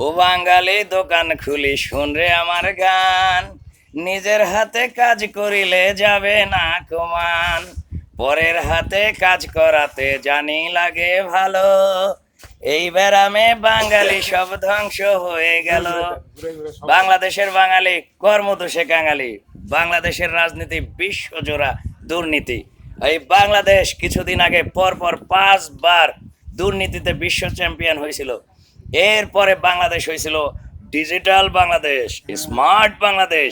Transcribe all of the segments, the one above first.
ও বাঙালি দোকান খুলি শুন রে আমার গান, নিজের হাতে কাজ করিলে যাবে না কমান, পরের হাতে কাজ করাতে জানি লাগে ভালো, এই ব্যারামে বাঙালি সব ধ্বংস হয়ে গেল। বাংলাদেশের বাঙালি কর্মদোষে কাঙালি, বাংলাদেশের রাজনীতি বিশ্বজোড়া দুর্নীতি। এই বাংলাদেশ কিছুদিন আগে পরপর 5 বার দুর্নীতিতে বিশ্ব চ্যাম্পিয়ন হয়েছিল। এরপরে বাংলাদেশ হয়েছিল ডিজিটাল বাংলাদেশ, স্মার্ট বাংলাদেশ।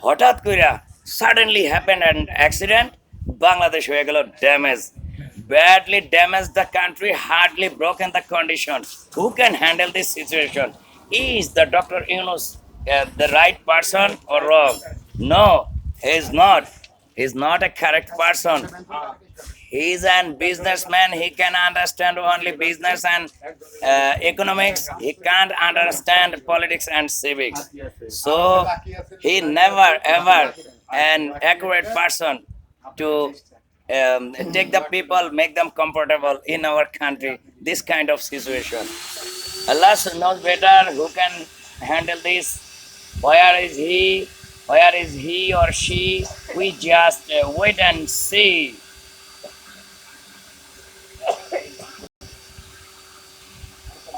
হঠাৎ কইরা suddenly happened and accident, Bangladesh হয়ে গেল damage, badly damaged the country, hardly broken the condition. Who can handle this situation? Is the Dr. Yunus the right person or wrong? No, he is not. He is not a correct person. He is a businessman. He can understand only business and economics. He can't understand politics and civics. So he never ever an accurate person to take the people, make them comfortable in our country. This kind of situation. Allah knows better who can handle this. Where is he? Where is he or she? We just wait and see.